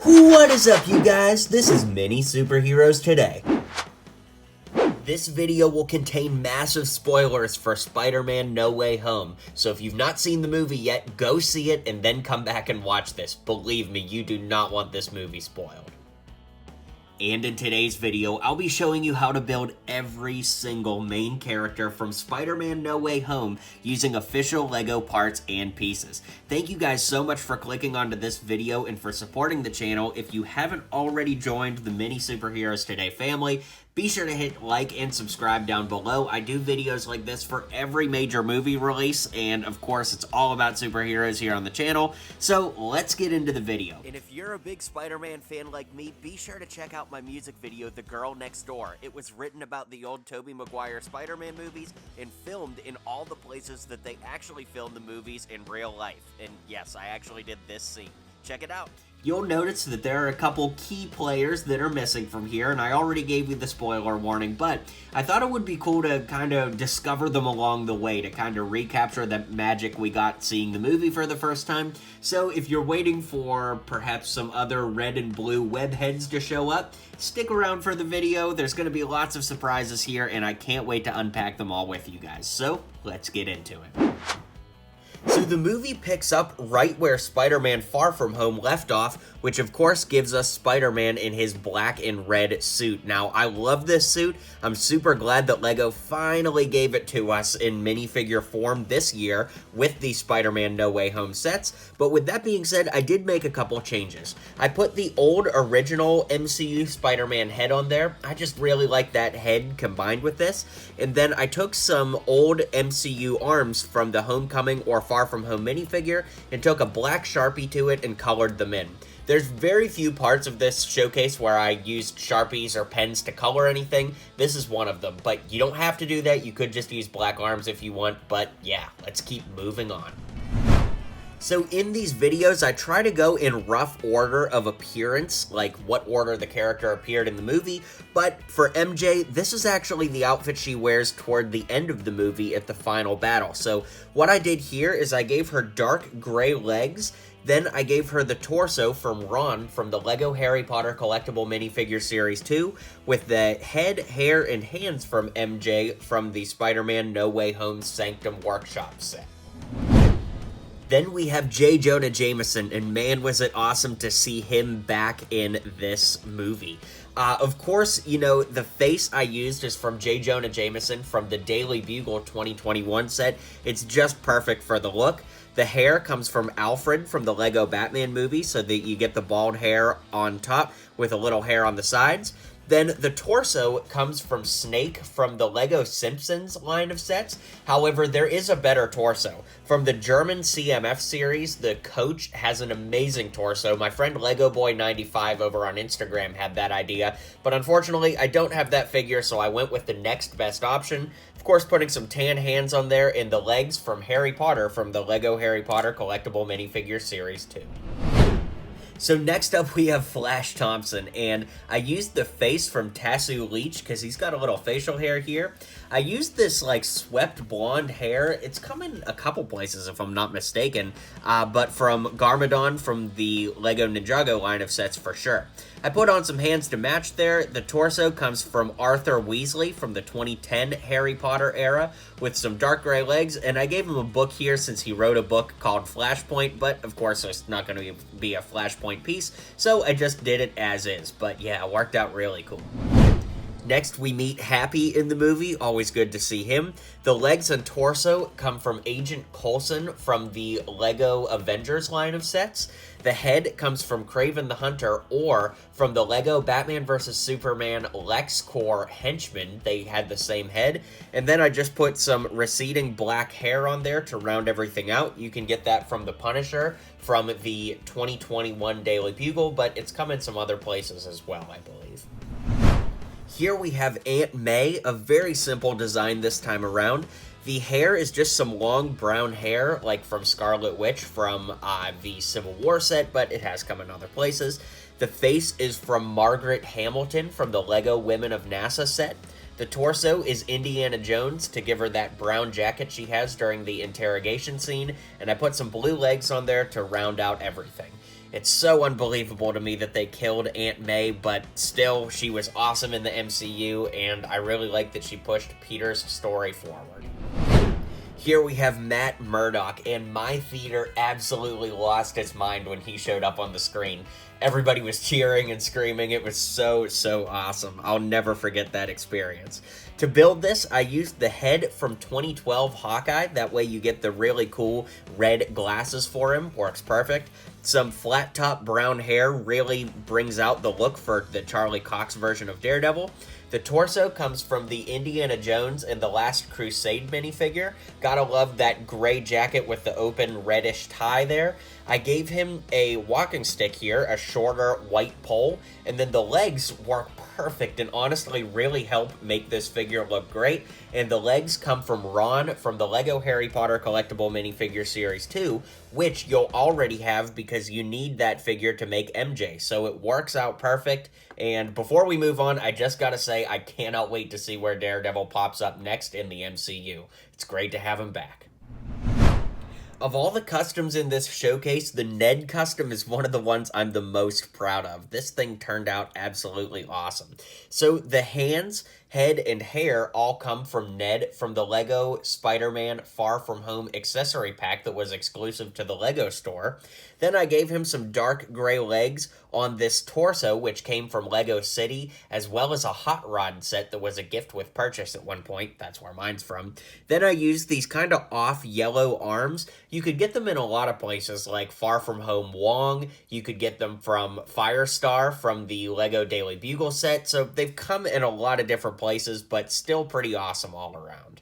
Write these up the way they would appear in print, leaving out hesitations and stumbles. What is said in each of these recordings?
What is up, you guys? This is Mini Superheroes Today. This video will contain massive spoilers for Spider-Man No Way Home, so if you've not seen the movie yet, go see it and then come back and watch this. Believe me, you do not want this movie spoiled. And in today's video, I'll be showing you how to build every single main character from Spider-Man No Way Home using official LEGO parts and pieces. Thank you guys so much for clicking onto this video and for supporting the channel. If you haven't already joined the Mini Superheroes Today family, be sure to hit like and subscribe down below. I do videos like this for every major movie release, and of course, it's all about superheroes here on the channel. So let's get into the video. And if you're a big Spider-Man fan like me, be sure to check out my music video, The Girl Next Door. It was written about the old Tobey Maguire Spider-Man movies and filmed in all the places that they actually filmed the movies in real life. And yes, I actually did this scene. Check it out. You'll notice that there are a couple key players that are missing from here, and I already gave you the spoiler warning, but I thought it would be cool to kind of discover them along the way, to kind of recapture the magic we got seeing the movie for the first time. So if you're waiting for perhaps some other red and blue webheads to show up, stick around for the video. There's going to be lots of surprises here, and I can't wait to unpack them all with you guys. So let's get into it. So the movie picks up right where Spider-Man Far From Home left off, which of course gives us Spider-Man in his black and red suit. Now, I love this suit. I'm super glad that LEGO finally gave it to us in minifigure form this year with the Spider-Man No Way Home sets. But with that being said, I did make a couple changes. I put the old original MCU Spider-Man head on there. I just really like that head combined with this. And then I took some old MCU arms from the Homecoming or Far From Home minifigure and took a black Sharpie to it and colored them in. There's very few parts of this showcase where I used Sharpies or pens to color anything. This is one of them, but you don't have to do that. You could just use black arms if you want, but yeah, let's keep moving on. So in these videos, I try to go in rough order of appearance, like what order the character appeared in the movie, but for MJ, this is actually the outfit she wears toward the end of the movie at the final battle. So what I did here is I gave her dark gray legs, then I gave her the torso from Ron from the LEGO Harry Potter Collectible Minifigure Series 2, with the head, hair, and hands from MJ from the Spider-Man No Way Home Sanctum Workshop set. Then we have Jonah Jameson, and man, was it awesome to see him back in this movie. Of course, you know, the face I used is from Jonah Jameson from the Daily Bugle 2021 set. It's just perfect for the look. The hair comes from Alfred from the LEGO Batman movie, so that you get the bald hair on top with a little hair on the sides. Then the torso comes from Snake from the LEGO Simpsons line of sets. However, there is a better torso. From the German CMF series, the Coach has an amazing torso. My friend LegoBoy95 over on Instagram had that idea, but unfortunately, I don't have that figure, so I went with the next best option. Of course, putting some tan hands on there and the legs from Harry Potter from the LEGO Harry Potter Collectible Minifigure Series 2. So next up we have Flash Thompson, and I used the face from Tasu Leech because he's got a little facial hair here. I used this like swept blonde hair. It's come in a couple places if I'm not mistaken, but from Garmadon from the LEGO Ninjago line of sets for sure. I put on some hands to match there. The torso comes from Arthur Weasley from the 2010 Harry Potter era with some dark gray legs, and I gave him a book here since he wrote a book called Flashpoint, but of course it's not going to be a Flashpoint piece, so I just did it as is. But yeah, it worked out really cool. Next, we meet Happy in the movie. Always good to see him. The legs and torso come from Agent Coulson from the LEGO Avengers line of sets. The head comes from Kraven the Hunter or from the LEGO Batman vs. Superman LexCorp Henchman. They had the same head. And then I just put some receding black hair on there to round everything out. You can get that from the Punisher from the 2021 Daily Bugle, but it's come in some other places as well, I believe. Here we have Aunt May, a very simple design this time around. The hair is just some long brown hair, like from Scarlet Witch from the Civil War set, but it has come in other places. The face is from Margaret Hamilton from the LEGO Women of NASA set. The torso is Indiana Jones to give her that brown jacket she has during the interrogation scene, and I put some blue legs on there to round out everything. It's so unbelievable to me that they killed Aunt May, but still, she was awesome in the MCU, and I really like that she pushed Peter's story forward. Here we have Matt Murdock, and my theater absolutely lost its mind when he showed up on the screen. Everybody was cheering and screaming. It was so awesome. I'll never forget that experience. To build this, I used the head from 2012 Hawkeye. That way you get the really cool red glasses for him. Works perfect. Some flat top brown hair really brings out the look for the Charlie Cox version of Daredevil. The torso comes from the Indiana Jones and the Last Crusade minifigure. Gotta love that gray jacket with the open reddish tie there. I gave him a walking stick here, a shorter white pole, and then the legs work perfect and honestly really help make this figure look great. And the legs come from Ron from the Lego Harry Potter Collectible Minifigure Series 2, which you'll already have because you need that figure to make MJ, so it works out perfect. And before we move on, I just gotta say I cannot wait to see where Daredevil pops up next in the MCU. It's great to have him back. Of all the customs in this showcase, the Ned custom is one of the ones I'm the most proud of. This thing turned out absolutely awesome. So the hands, head, and hair all come from Ned from the Lego Spider-Man Far From Home accessory pack that was exclusive to the Lego store. Then I gave him some dark gray legs on this torso, which came from Lego City, as well as a hot rod set that was a gift with purchase at one point. That's where mine's from. Then I used these kind of off yellow arms. You could get them in a lot of places, like Far From Home Wong. You could get them from Firestar from the Lego Daily Bugle set. So they've come in a lot of different places, but still pretty awesome all around.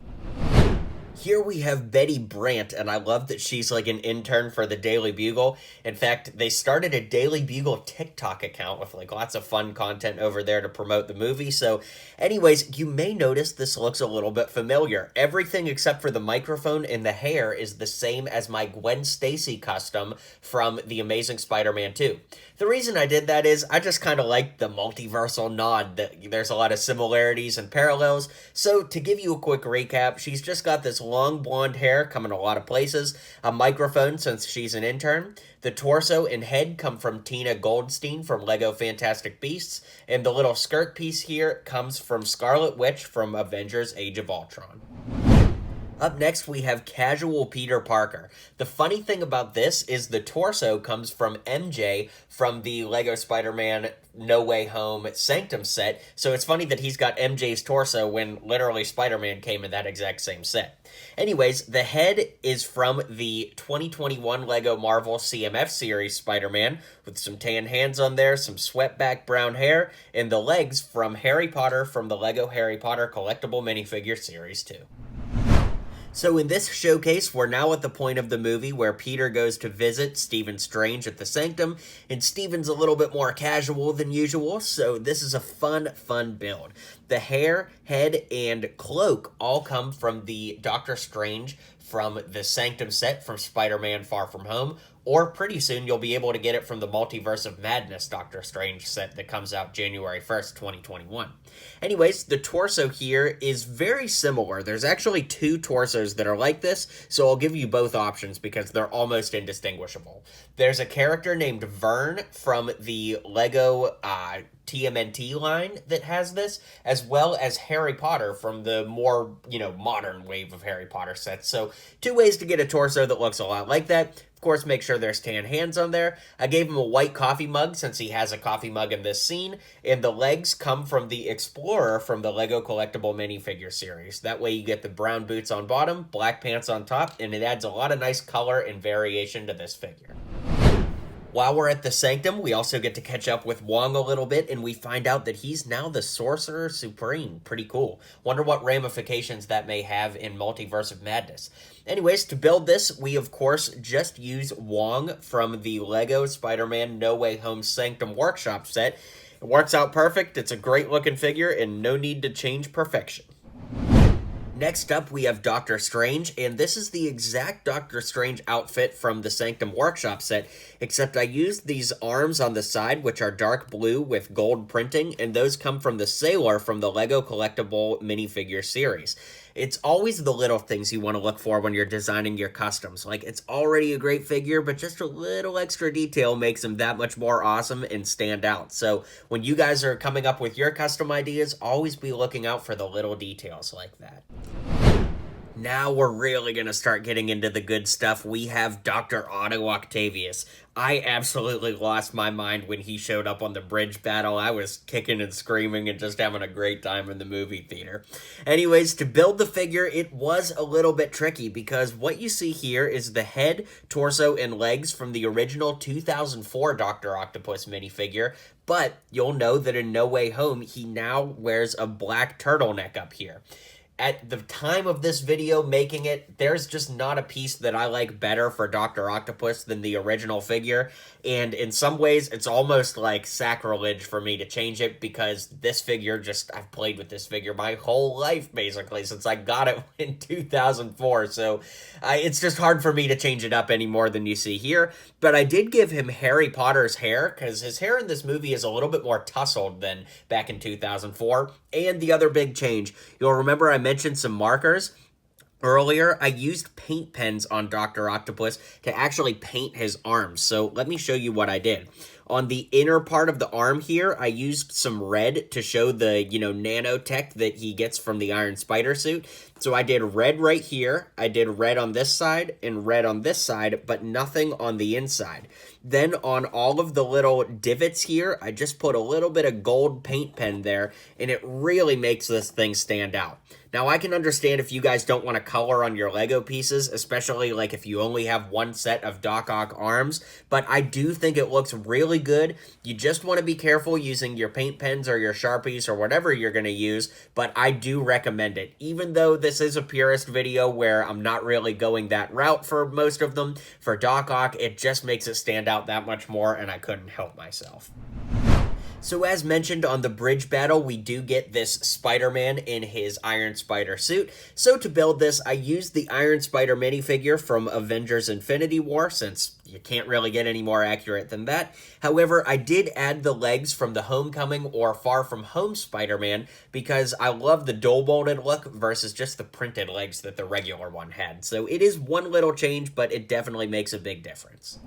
Here we have Betty Brandt, and I love that she's like an intern for the Daily Bugle. In fact, they started a Daily Bugle TikTok account with like lots of fun content over there to promote the movie. So anyways, you may notice this looks a little bit familiar. Everything except for the microphone and the hair is the same as my Gwen Stacy custom from The Amazing Spider-Man 2. The reason I did that is I just kind of like the multiversal nod, that there's a lot of similarities and parallels. So to give you a quick recap, she's just got this long blonde hair coming a lot of places, a microphone since she's an intern. The torso and head come from Tina Goldstein from Lego Fantastic Beasts, and the little skirt piece here comes from Scarlet Witch from Avengers Age of Ultron. Up next, we have Casual Peter Parker. The funny thing about this is the torso comes from MJ from the Lego Spider-Man No Way Home Sanctum set, so it's funny that he's got MJ's torso when literally Spider-Man came in that exact same set. Anyways, the head is from the 2021 Lego Marvel CMF series Spider-Man, with some tan hands on there, some swept-back brown hair, and the legs from Harry Potter from the Lego Harry Potter Collectible Minifigure Series 2. So in this showcase, we're now at the point of the movie where Peter goes to visit Stephen Strange at the Sanctum, and Stephen's a little bit more casual than usual, so this is a fun build. The hair, head, and cloak all come from the Doctor Strange from the Sanctum set from Spider-Man Far From Home, or pretty soon you'll be able to get it from the Multiverse of Madness Doctor Strange set that comes out January 1st, 2021. Anyways, the torso here is very similar. There's actually two torsos that are like this, so I'll give you both options because they're almost indistinguishable. There's a character named Vern from the Lego TMNT line that has this, as well as Harry Potter from the more, modern wave of Harry Potter sets. So two ways to get a torso that looks a lot like that. Of course, make sure there's tan hands on there. I gave him a white coffee mug since he has a coffee mug in this scene, and the legs come from the Explorer from the Lego Collectible Minifigure series. That way you get the brown boots on bottom, black pants on top, and it adds a lot of nice color and variation to this figure. While we're at the Sanctum, we also get to catch up with Wong a little bit, and we find out that he's now the Sorcerer Supreme. Pretty cool. Wonder what ramifications that may have in Multiverse of Madness. Anyways, to build this, we of course just use Wong from the Lego Spider-Man No Way Home Sanctum Workshop set. It works out perfect, it's a great looking figure, and no need to change perfection. Next up, we have Doctor Strange, and this is the exact Doctor Strange outfit from the Sanctum Workshop set, except I used these arms on the side, which are dark blue with gold printing, and those come from the Sailor from the Lego Collectible Minifigure series. It's always the little things you want to look for when you're designing your customs. Like, it's already a great figure, but just a little extra detail makes him that much more awesome and stand out. So when you guys are coming up with your custom ideas, always be looking out for the little details like that. Now we're really going to start getting into the good stuff. We have Dr. Otto Octavius. I absolutely lost my mind when he showed up on the bridge battle. I was kicking and screaming and just having a great time in the movie theater. Anyways, to build the figure, it was a little bit tricky because what you see here is the head, torso, and legs from the original 2004 Dr. Octopus minifigure, but you'll know that in No Way Home, he now wears a black turtleneck up here. At the time of this video making it, there's just not a piece that I like better for Dr. Octopus than the original figure, and in some ways, it's almost like sacrilege for me to change it because this figure I've played with this figure my whole life, basically, since I got it in 2004, so it's just hard for me to change it up any more than you see here, but I did give him Harry Potter's hair, because his hair in this movie is a little bit more tousled than back in 2004, and the other big change, you'll remember I mentioned some markers. Earlier, I used paint pens on Dr. Octopus to actually paint his arms, so let me show you what I did. On the inner part of the arm here, I used some red to show the, nanotech that he gets from the Iron Spider suit. So I did red right here, I did red on this side, and red on this side, but nothing on the inside. Then on all of the little divots here, I just put a little bit of gold paint pen there, and it really makes this thing stand out. Now, I can understand if you guys don't want to color on your Lego pieces, especially like if you only have one set of Doc Ock arms, but I do think it looks really good. You just want to be careful using your paint pens or your Sharpies or whatever you're going to use, but I do recommend it. Even though this is a purist video where I'm not really going that route for most of them, for Doc Ock, it just makes it stand out that much more, and I couldn't help myself. So as mentioned on the bridge battle, we do get this Spider-Man in his Iron Spider suit. So to build this, I used the Iron Spider minifigure from Avengers Infinity War, since you can't really get any more accurate than that. However, I did add the legs from the Homecoming or Far From Home Spider-Man because I love the dual-molded look versus just the printed legs that the regular one had. So it is one little change, but it definitely makes a big difference.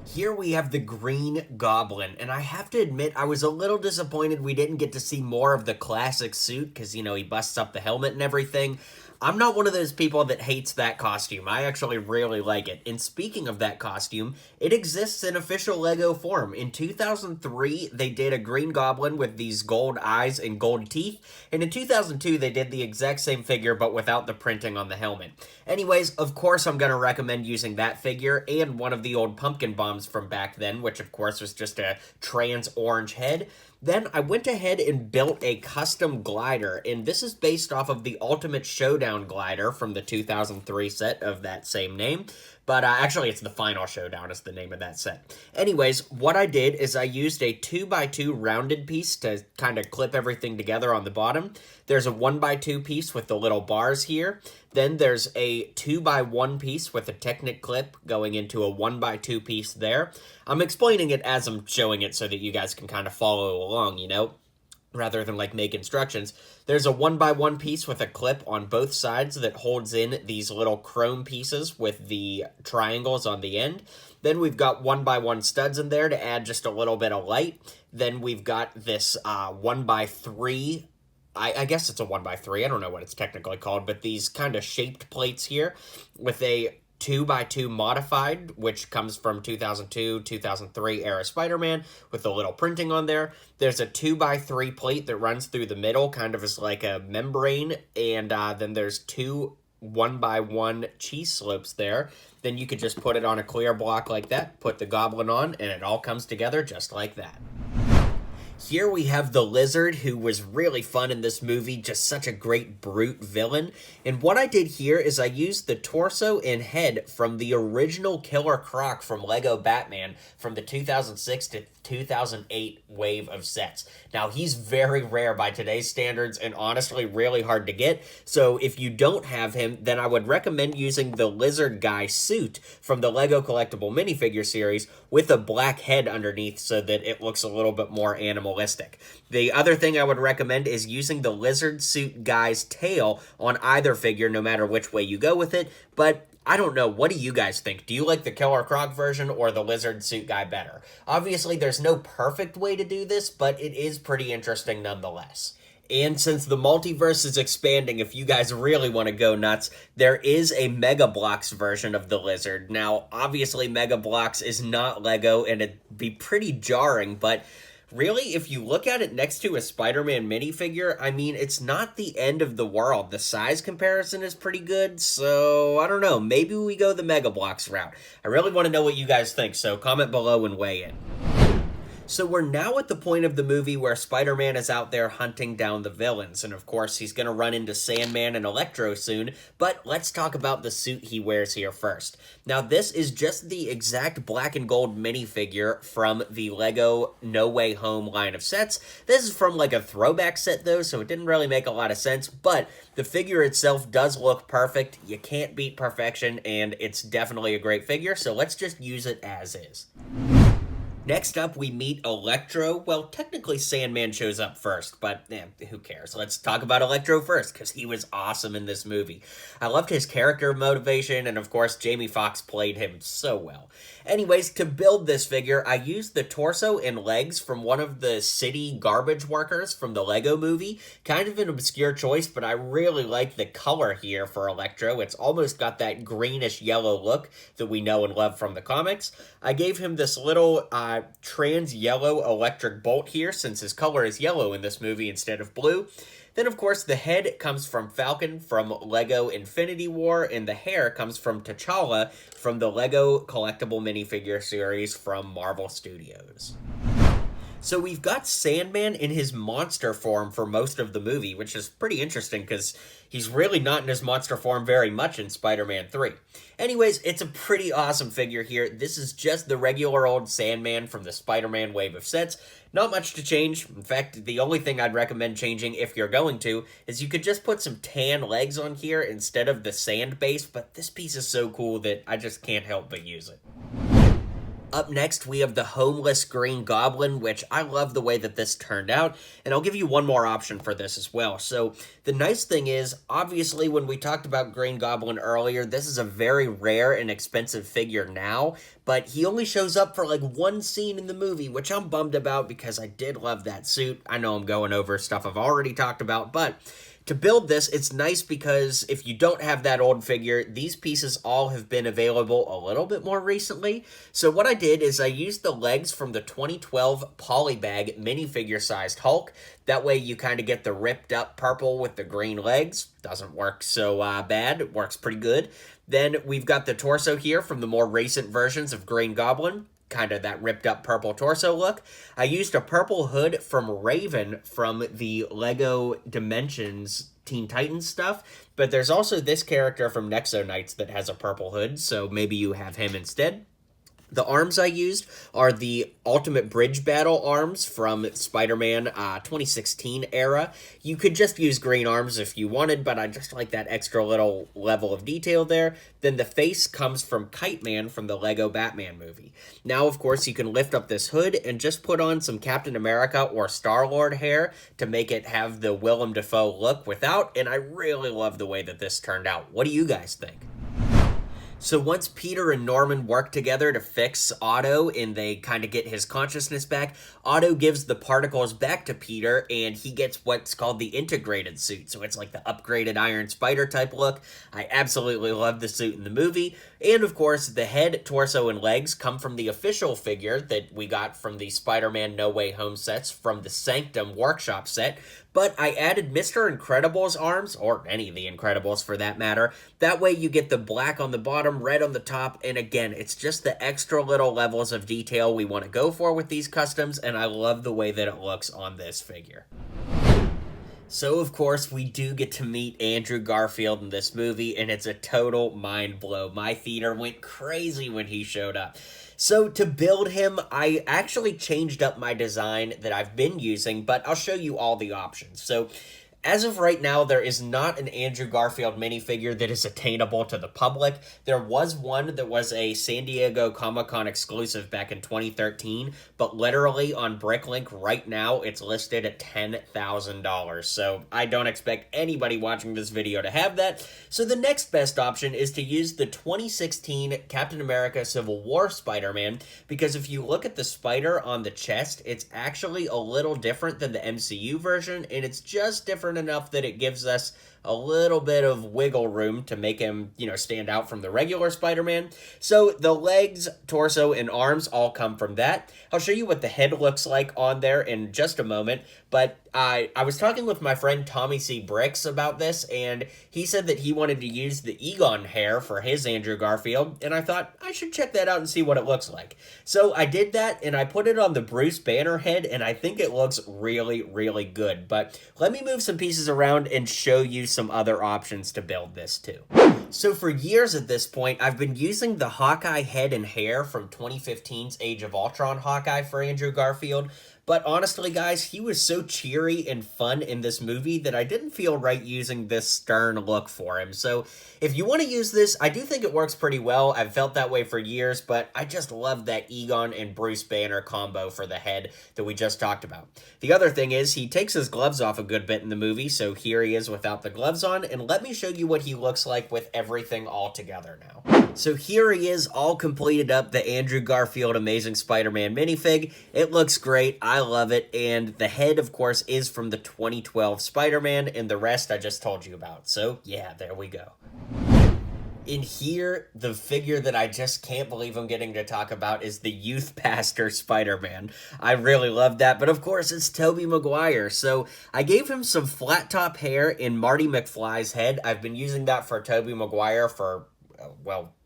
Here we have the Green Goblin, and I have to admit I was a little disappointed we didn't get to see more of the classic suit, because, he busts up the helmet and everything. I'm not one of those people that hates that costume. I actually really like it. And speaking of that costume, it exists in official Lego form. In 2003, they did a Green Goblin with these gold eyes and gold teeth. And in 2002, they did the exact same figure, but without the printing on the helmet. Anyways, of course, I'm going to recommend using that figure and one of the old pumpkin bombs from back then, which of course was just a trans orange head. Then I went ahead and built a custom glider, and this is based off of the Ultimate Showdown glider from the 2003 set of that same name. But actually, it's the Final Showdown is the name of that set. Anyways, what I did is I used a 2x2 rounded piece to kind of clip everything together on the bottom. There's a 1x2 piece with the little bars here. Then there's a 2x1 piece with a Technic clip going into a 1x2 piece there. I'm explaining it as I'm showing it so that you guys can kind of follow along, rather than make instructions. There's a 1x1 piece with a clip on both sides that holds in these little chrome pieces with the triangles on the end. Then we've got 1x1 studs in there to add just a little bit of light. Then we've got this 1x3, I guess it's a 1x3, I don't know what it's technically called, but these kind of shaped plates here with a 2x2 modified, which comes from 2002, 2003 era Spider-Man with a little printing on there. There's a 2x3 plate that runs through the middle, kind of as like a membrane, and then there's two 1x1 cheese slopes there. Then you could just put it on a clear block like that, put the Goblin on, and it all comes together just like that. Here we have the Lizard, who was really fun in this movie, just such a great brute villain. And what I did here is I used the torso and head from the original Killer Croc from Lego Batman from the 2006 to 2008 wave of sets. Now, he's very rare by today's standards and honestly really hard to get, so if you don't have him, then I would recommend using the Lizard Guy suit from the Lego Collectible minifigure series with a black head underneath so that it looks a little bit more animal minimalistic. The other thing I would recommend is using the lizard suit guy's tail on either figure, no matter which way you go with it, but I don't know, what do you guys think? Do you like the Killer Croc version or the lizard suit guy better? Obviously, there's no perfect way to do this, but it is pretty interesting nonetheless. And since the multiverse is expanding, if you guys really want to go nuts, there is a Mega Bloks version of the Lizard. Now, obviously, Mega Bloks is not Lego, and it'd be pretty jarring, but really, if you look at it next to a Spider-Man minifigure, I mean, it's not the end of the world. The size comparison is pretty good, so I don't know. Maybe we go the Mega Bloks route. I really want to know what you guys think, so comment below and weigh in. So we're now at the point of the movie where Spider-Man is out there hunting down the villains, and of course he's going to run into Sandman and Electro soon, but let's talk about the suit he wears here first. Now this is just the exact black and gold minifigure from the Lego No Way Home line of sets. This is from like a throwback set though, so it didn't really make a lot of sense, but the figure itself does look perfect. You can't beat perfection, and it's definitely a great figure, so let's just use it as is. Next up, we meet Electro. Well, technically Sandman shows up first, but who cares? Let's talk about Electro first, because he was awesome in this movie. I loved his character motivation, and of course, Jamie Foxx played him so well. Anyways, to build this figure, I used the torso and legs from one of the city garbage workers from the Lego movie. Kind of an obscure choice, but I really like the color here for Electro. It's almost got that greenish yellow look that we know and love from the comics. I gave him this little trans yellow electric bolt here, since his color is yellow in this movie instead of blue. Then, of course, the head comes from Falcon from Lego Infinity War, and the hair comes from T'Challa from the Lego collectible minifigure series from Marvel Studios. So we've got Sandman in his monster form for most of the movie, which is pretty interesting because he's really not in his monster form very much in Spider-Man 3. Anyways, it's a pretty awesome figure here. This is just the regular old Sandman from the Spider-Man wave of sets. Not much to change. In fact, the only thing I'd recommend changing, if you're going to, is you could just put some tan legs on here instead of the sand base, but this piece is so cool that I just can't help but use it. Up next, we have the homeless Green Goblin, which I love the way that this turned out, and I'll give you one more option for this as well. So, the nice thing is, obviously, when we talked about Green Goblin earlier, this is a very rare and expensive figure now, but he only shows up for like one scene in the movie, which I'm bummed about because I did love that suit. I know I'm going over stuff I've already talked about, but to build this, it's nice because if you don't have that old figure, these pieces all have been available a little bit more recently. So what I did is I used the legs from the 2012 Polybag minifigure-sized Hulk. That way you kind of get the ripped up purple with the green legs. Doesn't work so bad. It works pretty good. Then we've got the torso here from the more recent versions of Green Goblin. Kind of that ripped up purple torso look. I used a purple hood from Raven from the Lego Dimensions Teen Titans stuff, but there's also this character from Nexo Knights that has a purple hood, so maybe you have him instead. The arms I used are the Ultimate Bridge Battle arms from Spider-Man 2016 era. You could just use green arms if you wanted, but I just like that extra little level of detail there. Then the face comes from Kite Man from the Lego Batman movie. Now, of course, you can lift up this hood and just put on some Captain America or Star-Lord hair to make it have the Willem Dafoe look without, and I really love the way that this turned out. What do you guys think? So once Peter and Norman work together to fix Otto and they kind of get his consciousness back, Otto gives the particles back to Peter and he gets what's called the integrated suit. So it's like the upgraded Iron Spider type look. I absolutely love the suit in the movie. And of course, the head, torso, and legs come from the official figure that we got from the Spider-Man No Way Home sets from the Sanctum Workshop set. But I added Mr. Incredible's arms, or any of the Incredibles for that matter. That way you get the black on the bottom, red on the top, and again, it's just the extra little levels of detail we want to go for with these customs, and I love the way that it looks on this figure. So, of course, we do get to meet Andrew Garfield in this movie, and it's a total mind blow. My theater went crazy when he showed up. So to build him, I actually changed up my design that I've been using, but I'll show you all the options. So As of right now, there is not an Andrew Garfield minifigure that is attainable to the public. There was one that was a San Diego Comic-Con exclusive back in 2013, but literally on Bricklink right now, it's listed at $10,000. So I don't expect anybody watching this video to have that. So the next best option is to use the 2016 Captain America Civil War Spider-Man, because if you look at the spider on the chest, it's actually a little different than the MCU version, and it's just different enough that it gives us a little bit of wiggle room to make him, stand out from the regular Spider-Man. So the legs, torso, and arms all come from that. I'll show you what the head looks like on there in just a moment, but I was talking with my friend Tommy C. Bricks about this, and he said that he wanted to use the Egon hair for his Andrew Garfield, and I thought I should check that out and see what it looks like. So I did that, and I put it on the Bruce Banner head, and I think it looks really, really good. But let me move some pieces around and show you some other options to build this too. So for years at this point, I've been using the Hawkeye head and hair from 2015's Age of Ultron Hawkeye for Andrew Garfield. But honestly, guys, he was so cheery and fun in this movie that I didn't feel right using this stern look for him. So if you want to use this, I do think it works pretty well. I've felt that way for years, but I just love that Egon and Bruce Banner combo for the head that we just talked about. The other thing is he takes his gloves off a good bit in the movie, so here he is without the gloves on, and let me show you what he looks like with everything all together now. So here he is, all completed up, the Andrew Garfield Amazing Spider-Man minifig. It looks great. I love it. And the head, of course, is from the 2012 Spider-Man, and the rest I just told you about. So yeah, there we go. In here, the figure that I just can't believe I'm getting to talk about is the Youth Pastor Spider-Man. I really love that, but of course it's Tobey Maguire. So I gave him some flat top hair in Marty McFly's head. I've been using that for Tobey Maguire for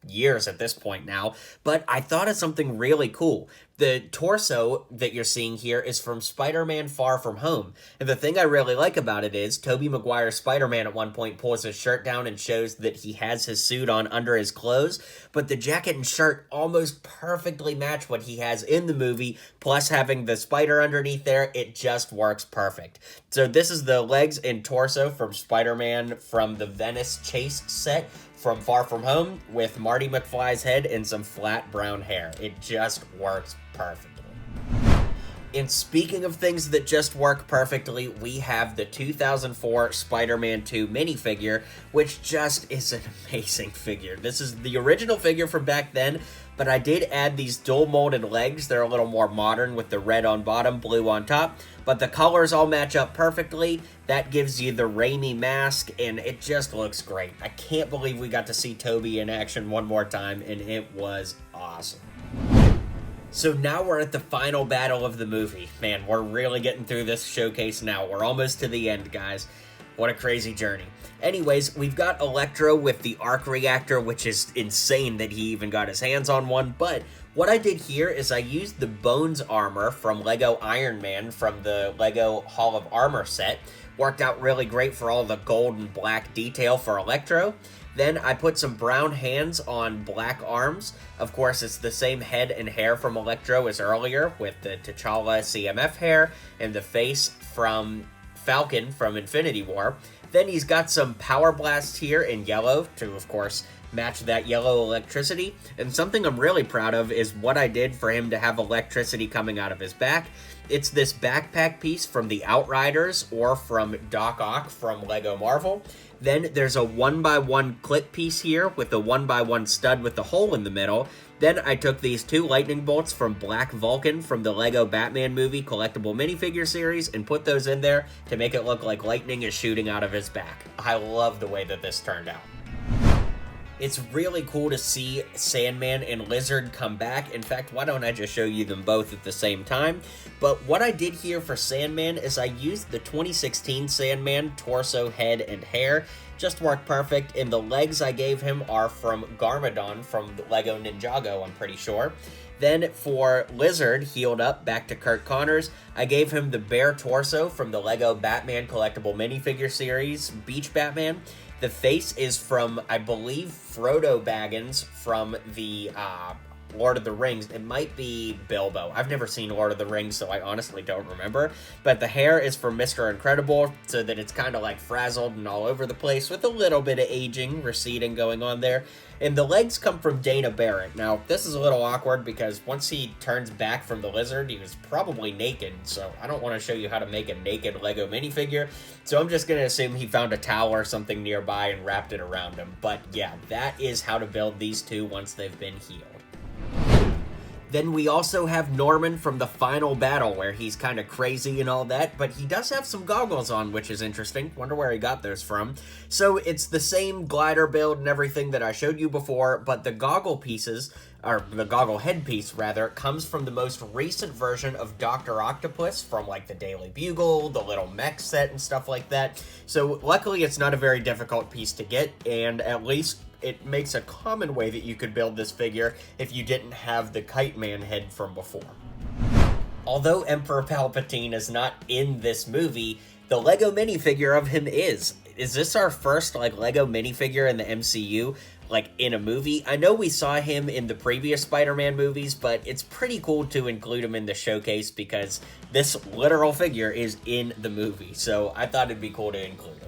years at this point now, but I thought of something really cool. The torso that you're seeing here is from Spider-Man Far From Home, and the thing I really like about it is Tobey Maguire's Spider-Man at one point pulls his shirt down and shows that he has his suit on under his clothes, but the jacket and shirt almost perfectly match what he has in the movie, plus having the spider underneath there, it just works perfect. So this is the legs and torso from Spider-Man from the Venice Chase set from Far From Home with Marty McFly's head and some flat brown hair. It just works perfectly. And speaking of things that just work perfectly, we have the 2004 Spider-Man 2 minifigure, which just is an amazing figure. This is the original figure from back then, but I did add these dual molded legs. They're a little more modern with the red on bottom, blue on top, but the colors all match up perfectly. That gives you the Raimi mask, and it just looks great. I can't believe we got to see Tobey in action one more time, and it was awesome. So now we're at the final battle of the movie. Man, we're really getting through this showcase now. We're almost to the end, guys. What a crazy journey. Anyways, we've got Electro with the Arc Reactor, which is insane that he even got his hands on one, but what I did here is I used the Bones armor from Lego Iron Man from the Lego Hall of Armor set. Worked out really great for all the gold and black detail for Electro. Then I put some brown hands on black arms. Of course, it's the same head and hair from Electro as earlier with the T'Challa CMF hair and the face from Falcon from Infinity War. Then he's got some power blasts here in yellow to, of course, match that yellow electricity. And something I'm really proud of is what I did for him to have electricity coming out of his back. It's this backpack piece from the Outriders or from Doc Ock from Lego Marvel. Then there's a 1x1 clip piece here with the 1x1 stud with the hole in the middle. Then I took these two lightning bolts from Black Vulcan from the Lego Batman movie collectible minifigure series and put those in there to make it look like lightning is shooting out of his back. I love the way that this turned out. It's really cool to see Sandman and Lizard come back. In fact, why don't I just show you them both at the same time? But what I did here for Sandman is I used the 2016 Sandman torso, head, and hair. Just worked perfect, and the legs I gave him are from Garmadon from Lego Ninjago, I'm pretty sure. Then for Lizard, healed up, back to Kurt Connors, I gave him the bare torso from the Lego Batman collectible minifigure series, Beach Batman. The face is from, I believe, Frodo Baggins from the Lord of the Rings. It might be Bilbo. I've never seen Lord of the Rings, so I honestly don't remember. But the hair is from Mr. Incredible, so that it's kind of like frazzled and all over the place with a little bit of aging, receding going on there. And the legs come from Dana Barrett. Now, this is a little awkward because once he turns back from the lizard, he was probably naked, so I don't want to show you how to make a naked Lego minifigure, so I'm just going to assume he found a towel or something nearby and wrapped it around him. But yeah, that is how to build these two once they've been healed. Then we also have Norman from the final battle, where he's kind of crazy and all that, but he does have some goggles on, which is interesting. Wonder where he got those from. So it's the same glider build and everything that I showed you before, but the goggle pieces, or the goggle headpiece rather, comes from the most recent version of Dr. Octopus from like the Daily Bugle, the little mech set and stuff like that. So luckily it's not a very difficult piece to get, and at least it makes a common way that you could build this figure if you didn't have the Kite Man head from before. Although Emperor Palpatine is not in this movie, the Lego minifigure of him is. Is this our first like Lego minifigure in the MCU, like in a movie? I know we saw him in the previous Spider-Man movies, but it's pretty cool to include him in the showcase because this literal figure is in the movie, so I thought it'd be cool to include him.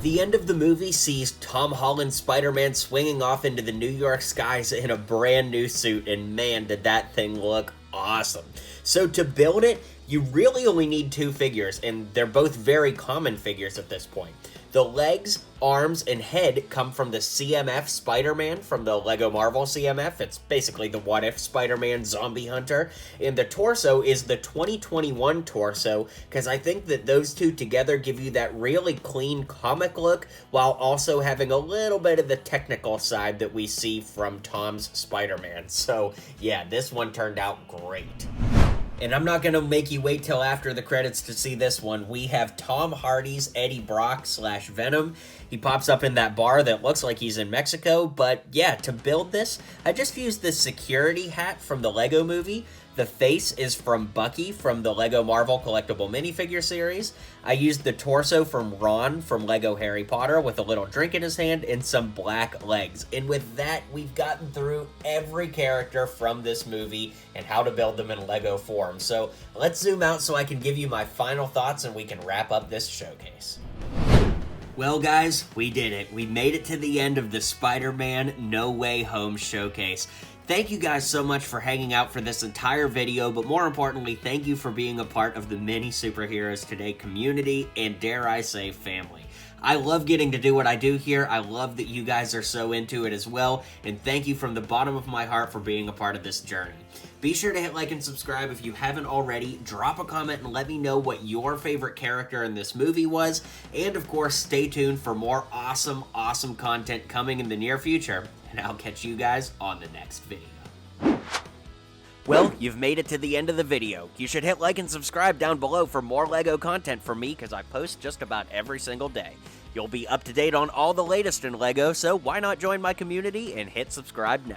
The end of the movie sees Tom Holland's Spider-Man swinging off into the New York skies in a brand new suit, and man, did that thing look awesome. So to build it, you really only need two figures, and they're both very common figures at this point. The legs, arms, and head come from the CMF Spider-Man from the Lego Marvel CMF. It's basically the What If Spider-Man Zombie Hunter. And the torso is the 2021 torso, because I think that those two together give you that really clean comic look, while also having a little bit of the technical side that we see from Tom's Spider-Man. So yeah, this one turned out great. And I'm not going to make you wait till after the credits to see this one. We have Tom Hardy's Eddie Brock / Venom. He pops up in that bar that looks like he's in Mexico. But yeah, to build this, I just used this security hat from the Lego movie. The face is from Bucky from the Lego Marvel Collectible Minifigure series. I used the torso from Ron from Lego Harry Potter with a little drink in his hand and some black legs. And with that, we've gotten through every character from this movie and how to build them in Lego form. So let's zoom out so I can give you my final thoughts and we can wrap up this showcase. Well guys, we did it. We made it to the end of the Spider-Man No Way Home showcase. Thank you guys so much for hanging out for this entire video, but more importantly, thank you for being a part of the Mini Superheroes Today community and, dare I say, family. I love getting to do what I do here. I love that you guys are so into it as well, and thank you from the bottom of my heart for being a part of this journey. Be sure to hit like and subscribe if you haven't already. Drop a comment and let me know what your favorite character in this movie was. And of course, stay tuned for more awesome content coming in the near future. And I'll catch you guys on the next video. Well, you've made it to the end of the video. You should hit like and subscribe down below for more Lego content from me, because I post just about every single day. You'll be up to date on all the latest in Lego, so why not join my community and hit subscribe now.